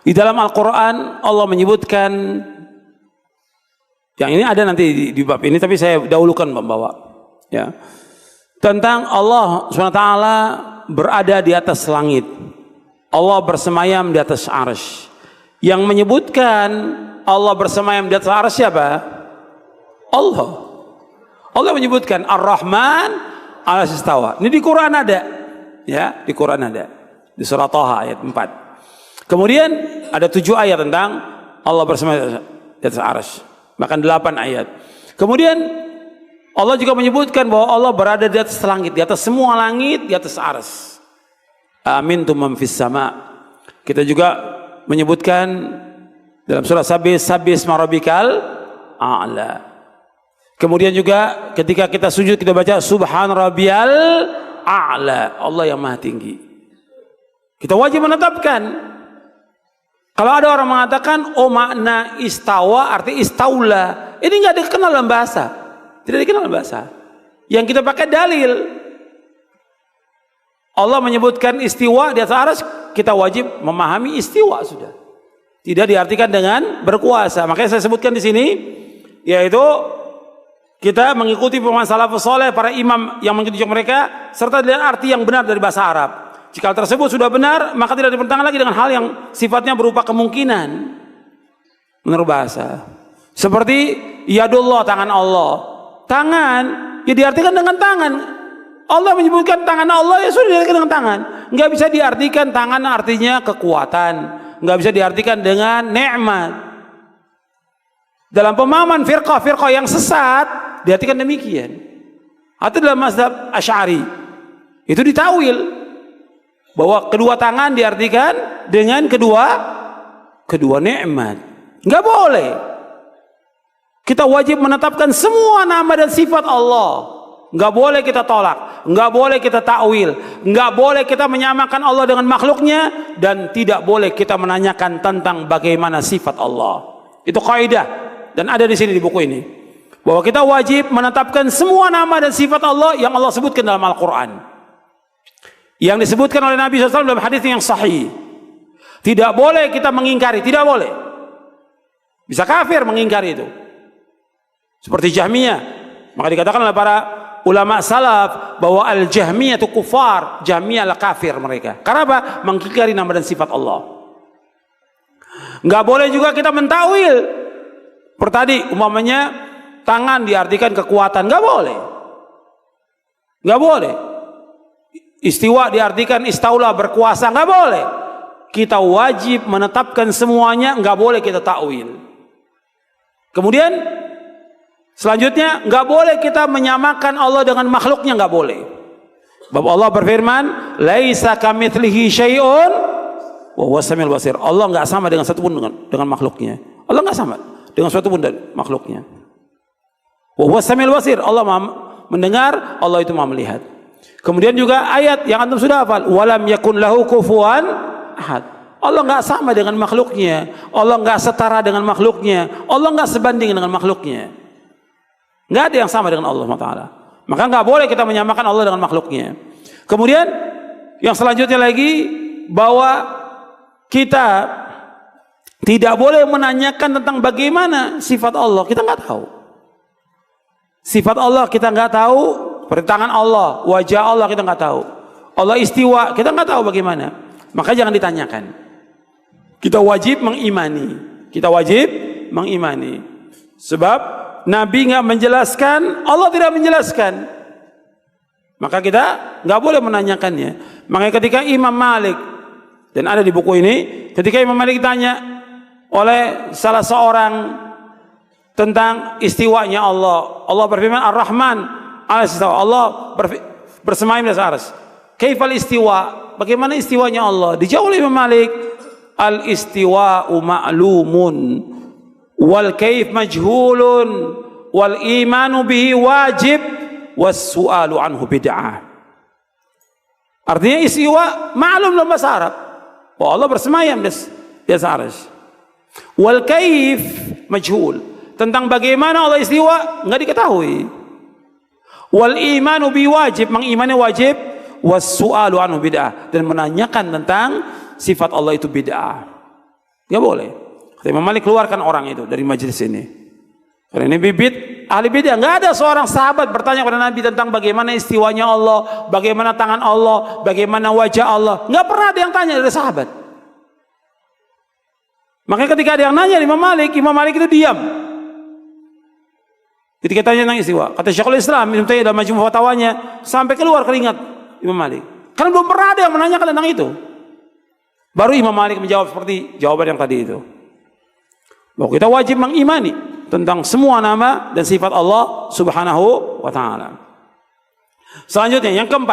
Di dalam Al-Quran Allah menyebutkan, yang ini ada nanti di bab ini, tapi saya dahulukan membawa ya, tentang Allah SWT berada di atas langit, Allah bersemayam di atas arsy. Yang menyebutkan Allah bersemayam di atas arsy siapa? Allah menyebutkan Ar-Rahman 'alas istawa. Ini di Quran ada, ya, di Quran ada, di surah Thaha ayat 4. Kemudian ada 7 ayat tentang Allah bersemayam di atas arsy, bahkan 8 ayat. Kemudian Allah juga menyebutkan bahwa Allah berada di atas langit, di atas semua langit, di atas arsy. Amintum man fis sama. Kita juga menyebutkan dalam surah Sabbih rabbikal a'la. Kemudian juga ketika kita sujud kita baca subhan rabbiyal a'la, Allah yang maha tinggi. Kita wajib menetapkan. Kalau ada orang mengatakan makna istawa arti istaula, ini nggak dikenal dalam bahasa, tidak dikenal dalam bahasa. Yang kita pakai dalil. Allah menyebutkan istiwa di atas arsy, kita wajib memahami istiwa sudah. Tidak diartikan dengan berkuasa. Makanya saya sebutkan di sini, yaitu kita mengikuti pemahaman salafus saleh, para imam yang menunjuk mereka, serta dengan arti yang benar dari bahasa Arab. Jika hal tersebut sudah benar, maka tidak dipertentangan lagi dengan hal yang sifatnya berupa kemungkinan menurut bahasa. Seperti yadullah, tangan Allah. Tangan ya diartikan dengan tangan. Allah menyebutkan tangan Allah, ya sudah diartikan dengan tangan. Enggak bisa diartikan tangan artinya kekuatan, enggak bisa diartikan dengan nikmat. Dalam pemahaman firqah yang sesat diartikan demikian. Atau dalam mazhab Asy'ari itu ditawil bahwa kedua tangan diartikan dengan kedua nikmat. Enggak boleh. Kita wajib menetapkan semua nama dan sifat Allah. Enggak boleh kita tolak, enggak boleh kita takwil, enggak boleh kita menyamakan Allah dengan makhluknya, dan tidak boleh kita menanyakan tentang bagaimana sifat Allah. Itu kaidah dan ada di sini di buku ini. Bahwa kita wajib menetapkan semua nama dan sifat Allah yang Allah sebutkan dalam Al-Qur'an. Yang disebutkan oleh Nabi SAW dalam hadis yang sahih. Tidak boleh kita mengingkari, tidak boleh. Bisa kafir mengingkari itu. Seperti Jahmiyah. Maka dikatakan oleh para ulama salaf bahwa al-Jahmiyah itu kufar, Jahmiyah adalah kafir mereka. Karena apa? Mengingkari nama dan sifat Allah. Enggak boleh juga kita mentawil. Seperti tadi umpamanya tangan diartikan kekuatan, enggak boleh. Enggak boleh. Istiwa diartikan istaula, berkuasa, enggak boleh. Kita wajib menetapkan semuanya, enggak boleh kita takwil. Kemudian selanjutnya, enggak boleh kita menyamakan Allah dengan makhluknya, enggak boleh. Sebab Allah berfirman, "Laisa kamitslihi syai'un wa huwas samiul basir." Allah enggak sama dengan satupun dengan makhluknya. Allah enggak sama dengan satupun dari makhluknya. Wa huwas samiul basir. Allah Maha mendengar, Allah itu Maha melihat. Kemudian juga ayat yang antum sudah hafal, "Walam yakun lahu kufuwan ahad." Allah enggak sama dengan makhluknya. Allah enggak setara dengan makhluknya. Allah enggak sebanding dengan makhluknya. Nggak ada yang sama dengan Allah SWT. Maka nggak boleh kita menyamakan Allah dengan makhluknya. Kemudian yang selanjutnya lagi, bahwa kita tidak boleh menanyakan tentang bagaimana sifat Allah. Kita nggak tahu. Sifat Allah kita nggak tahu. Seperti tangan Allah, wajah Allah kita nggak tahu. Allah istiwa kita nggak tahu bagaimana. Maka jangan ditanyakan. Kita wajib mengimani. Kita wajib mengimani. Sebab Nabi nggak menjelaskan, Allah tidak menjelaskan, maka kita nggak boleh menanyakannya. Makanya ketika Imam Malik, dan ada di buku ini, ketika Imam Malik ditanya oleh salah seorang tentang istiwanya Allah, Allah berfirman Ar-Rahman 'alas istawa, Allah bersemayam di atas arsy. Kaifal istiwa? Bagaimana istiwanya Allah? Dijawab oleh Imam Malik, al-istiwa'u ma'lumun wal kaif majhulun wal imanu bihi wajib was su'alu anhu bid'ah. Artinya istiwa maklum dalam bahasa Arab, bahwa Allah bersemayam di atas arsy. Wal kaif majhul, tentang bagaimana Allah istiwa enggak diketahui. Wal imanu bihi wajib, mengimani wajib. Was su'alu anhu bid'ah, dan menanyakan tentang sifat Allah itu bid'ah. Nggak boleh. Kata Imam Malik, keluarkan orang itu dari majelis ini. Karena ini bibit ahli bidah. Nggak ada seorang sahabat bertanya kepada Nabi tentang bagaimana istiwanya Allah, bagaimana tangan Allah, bagaimana wajah Allah. Nggak pernah ada yang tanya dari sahabat. Makanya ketika ada yang nanya Imam Malik itu diam. Ketika tanya tentang istiwa, kata Syekhul Islam Ibnu Taimiyah dalam Majmu' Fatwanya, sampai keluar keringat Imam Malik. Karena belum pernah ada yang menanyakan tentang itu. Baru Imam Malik menjawab seperti jawaban yang tadi itu. Bahwa kita wajib mengimani tentang semua nama dan sifat Allah Subhanahu wa taala. Selanjutnya yang keempat,